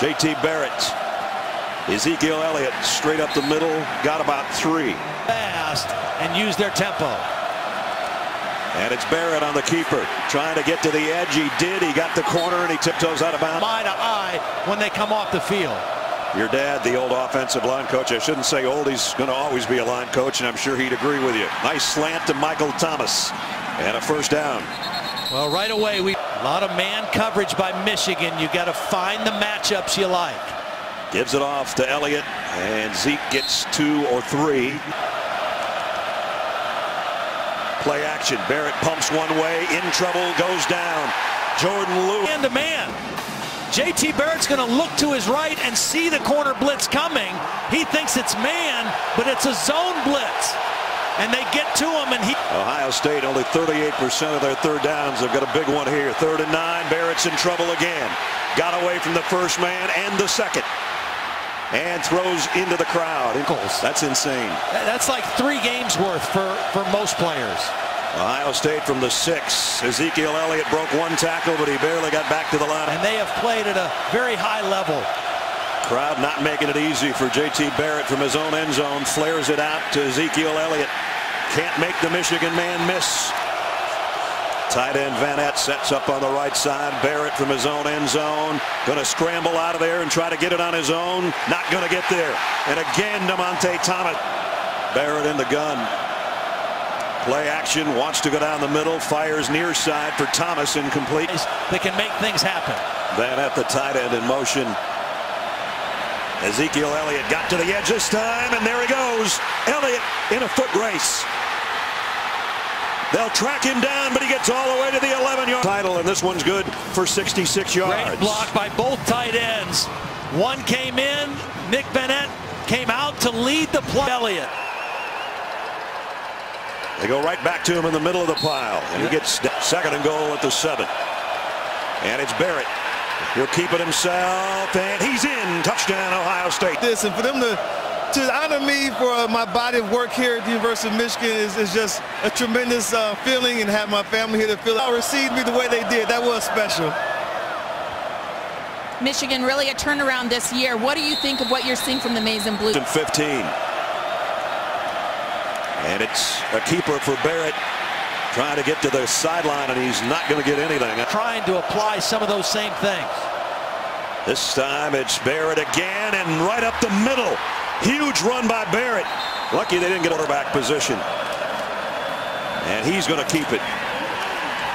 J.T. Barrett. Ezekiel Elliott straight up the middle, got about 3. Fast and use their tempo. And it's Barrett on the keeper, trying to get to the edge. He did. He got the corner and he tiptoes out of bounds. Eye to eye when they come off the field. Your dad, the old offensive line coach. I shouldn't say old. He's going to always be a line coach, and I'm sure he'd agree with you. Nice slant to Michael Thomas, and a first down. Well, right away, a lot of man coverage by Michigan. You got to find the matchups you like. Gives it off to Elliott, and Zeke gets 2 or 3. Play action. Barrett pumps one way, in trouble, goes down. Jordan Lewis. Man to man. J.T. Barrett's going to look to his right and see the corner blitz coming. He thinks it's man, but it's a zone blitz. And they get to him, and Ohio State, only 38% of their third downs. They've got a big one here. 3rd and 9. Barrett's in trouble again. Got away from the first man and the second. And throws into the crowd. That's insane. That's like 3 games worth for most players. Ohio State from the 6. Ezekiel Elliott broke 1 tackle, but he barely got back to the line. And they have played at a very high level. Crowd not making it easy for J.T. Barrett from his own end zone. Flares it out to Ezekiel Elliott. Can't make the Michigan man miss. Tight end Van Ness sets up on the right side. Barrett from his own end zone. Going to scramble out of there and try to get it on his own. Not going to get there. And again, DeMonte Thomas. Barrett in the gun. Play action, wants to go down the middle, fires near side for Thomas, incomplete. They can make things happen. Van at the tight end in motion. Ezekiel Elliott got to the edge this time, and there he goes. Elliott in a foot race. They'll track him down, but he gets all the way to the 11-yard title, and this one's good for 66 yards. Great block by both tight ends. One came in. Nick Bennett came out to lead the play. Elliott. They go right back to him in the middle of the pile, and he gets 2nd and goal at the 7. And it's Barrett. He'll keep it himself, and he's in. Touchdown, Ohio State. This, and for them to honor me for my body of work here at the University of Michigan is just a tremendous feeling, and have my family here to feel it. Received me the way they did. That was special. Michigan really a turnaround this year. What do you think of what you're seeing from the Maize and Blue? 15. And it's a keeper for Barrett, trying to get to the sideline, and he's not going to get anything. Trying to apply some of those same things. This time it's Barrett again, and right up the middle. Huge run by Barrett. Lucky they didn't get quarterback position. And he's going to keep it.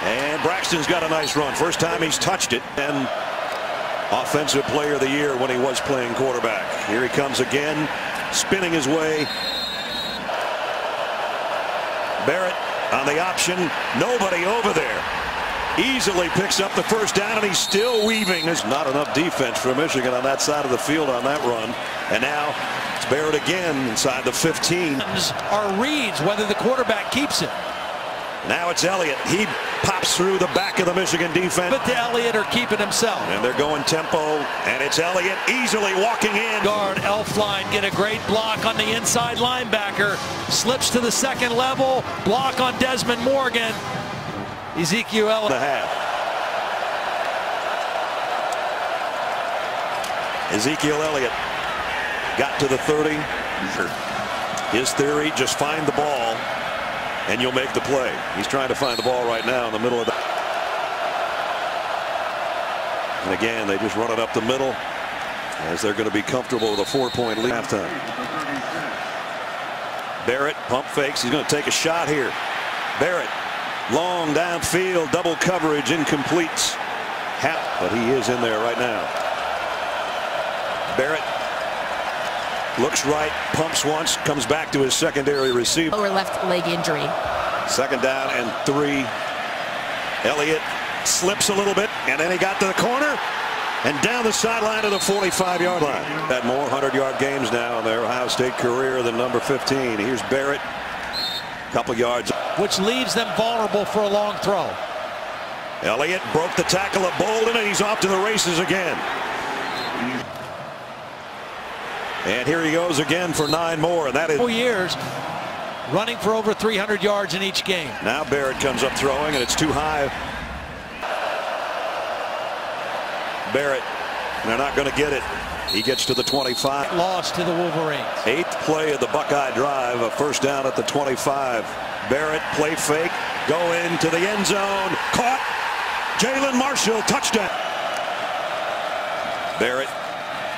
And Braxton's got a nice run. First time he's touched it. And Offensive Player of the Year when he was playing quarterback. Here he comes again, spinning his way. Barrett on the option. Nobody over there. Easily picks up the first down, and he's still weaving. There's not enough defense for Michigan on that side of the field on that run. And now it's Barrett again inside the 15. Are reads whether the quarterback keeps it. Now it's Elliott. He pops through the back of the Michigan defense. But to Elliott or keep it himself. And they're going tempo, and it's Elliott easily walking in. Guard Elflein get a great block on the inside linebacker. Slips to the 2nd level. Block on Desmond Morgan. Ezekiel Elliott. Ezekiel Elliott got to the 30. His theory, just find the ball and you'll make the play. He's trying to find the ball right now in the middle of the. And again, they just run it up the middle as they're going to be comfortable with a 4-point lead halftime. Barrett pump fakes. He's going to take a shot here. Barrett. Long downfield, double coverage, incomplete. But he is in there right now. Barrett looks right, pumps once, comes back to his secondary receiver. Lower left leg injury. 2nd down and 3. Elliott slips a little bit, and then he got to the corner and down the sideline to the 45-yard line. Had more 100-yard games now in their Ohio State career than number 15. Here's Barrett. Couple yards, which leaves them vulnerable for a long throw. Elliott broke the tackle of Bolden, and he's off to the races again. And here he goes again for 9 more, and that is 4 years running for over 300 yards in each game. Now Barrett comes up throwing, and it's too high. Barrett They're not going to get it. He gets to the 25. Lost to the Wolverines. 8th play of the Buckeye drive, a first down at the 25. Barrett, play fake, go into the end zone, caught. Jalen Marshall, touchdown. Barrett,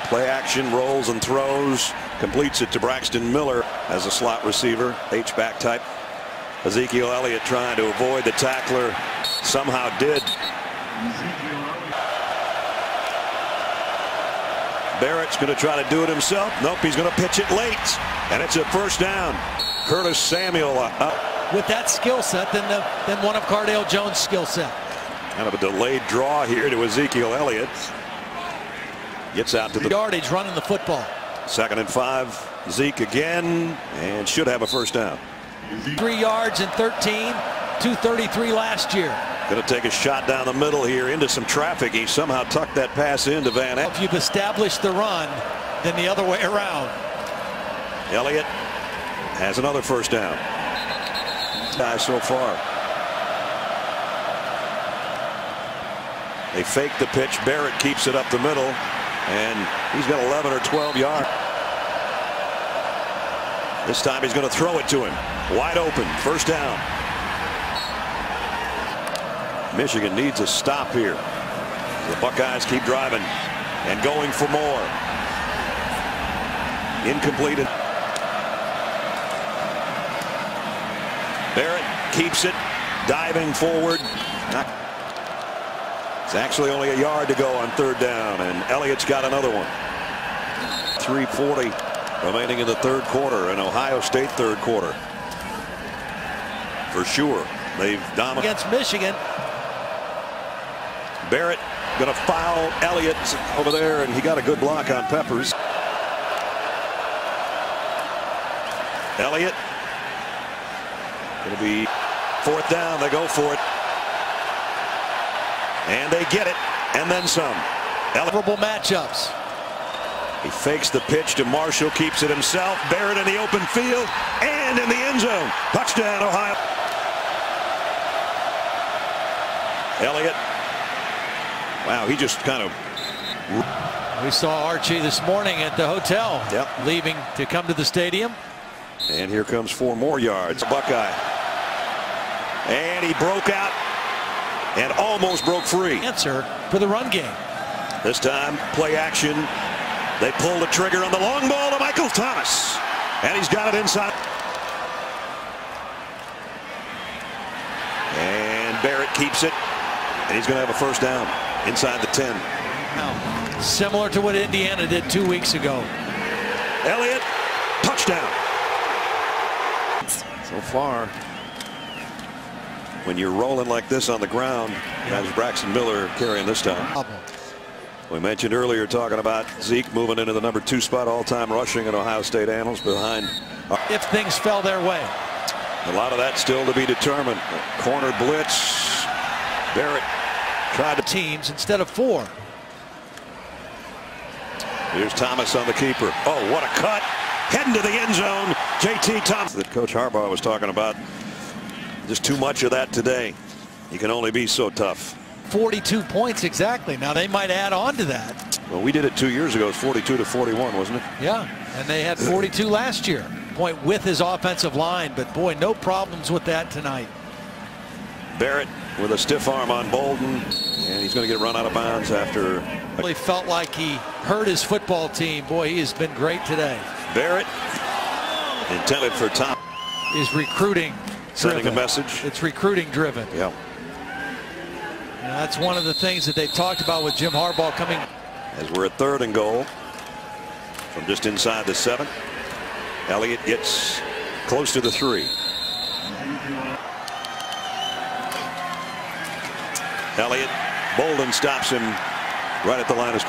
play action, rolls and throws, completes it to Braxton Miller as a slot receiver, H-back type. Ezekiel Elliott trying to avoid the tackler, somehow did. Barrett's going to try to do it himself. Nope, he's going to pitch it late, and it's a first down. Curtis Samuel with that skill set than one of Cardale Jones' skill set. Kind of a delayed draw here to Ezekiel Elliott. Gets out to the yardage running the football. 2nd and 5. Zeke again, and should have a first down. 3 yards and 13. 233 last year. Going to take a shot down the middle here into some traffic. He somehow tucked that pass into Van Eck. If you've established the run, then the other way around. Elliott has another first down. So far. They fake the pitch. Barrett keeps it up the middle, and he's got 11 or 12 yards. This time he's going to throw it to him. Wide open. First down. Michigan needs a stop here. The Buckeyes keep driving and going for more. Incomplete. Barrett keeps it, diving forward. It's actually only a yard to go on 3rd down, and Elliott's got another one. 3:40 remaining in the 3rd quarter, an Ohio State 3rd quarter. For sure, they've dominated against Michigan. Barrett going to foul Elliott over there, and he got a good block on Peppers. Elliott going to be 4th down. They go for it, and they get it, and then some. Favorable matchups. He fakes the pitch to Marshall, keeps it himself. Barrett in the open field and in the end zone. Touchdown, Ohio. Elliott. Wow, he just kind of. We saw Archie this morning at the hotel. Yep. Leaving to come to the stadium. And here comes 4 more yards. Buckeye. And he broke out and almost broke free. Answer for the run game. This time, play action. They pull the trigger on the long ball to Michael Thomas. And he's got it inside. And Barrett keeps it. And he's going to have a first down inside the 10. Now, similar to what Indiana did 2 weeks ago. Elliott, touchdown. So far, when you're rolling like this on the ground, that's Braxton Miller carrying this time. We mentioned earlier talking about Zeke moving into the number 2 spot all-time rushing in Ohio State annals behind. If things fell their way. A lot of that still to be determined. Corner blitz. Barrett tried to teams instead of 4. Here's Thomas on the keeper. Oh, what a cut. Heading to the end zone. J.T. Thomas. That Coach Harbaugh was talking about. Just too much of that today. You can only be so tough. 42 points exactly. Now they might add on to that. Well, we did it 2 years ago. It was 42-41, wasn't it? Yeah, and they had 42 last year. Point with his offensive line, but boy, no problems with that tonight. Barrett with a stiff arm on Bolden, and he's going to get run out of bounds after. Really felt like he hurt his football team. Boy, he has been great today. Barrett intended for Tom. Is recruiting sending driven. A message. It's recruiting driven. Yeah. And that's one of the things that they talked about with Jim Harbaugh coming. As we're at 3rd and goal from just inside the 7. Elliott gets close to the 3. Elliott, Bolden stops him right at the line of scrimmage.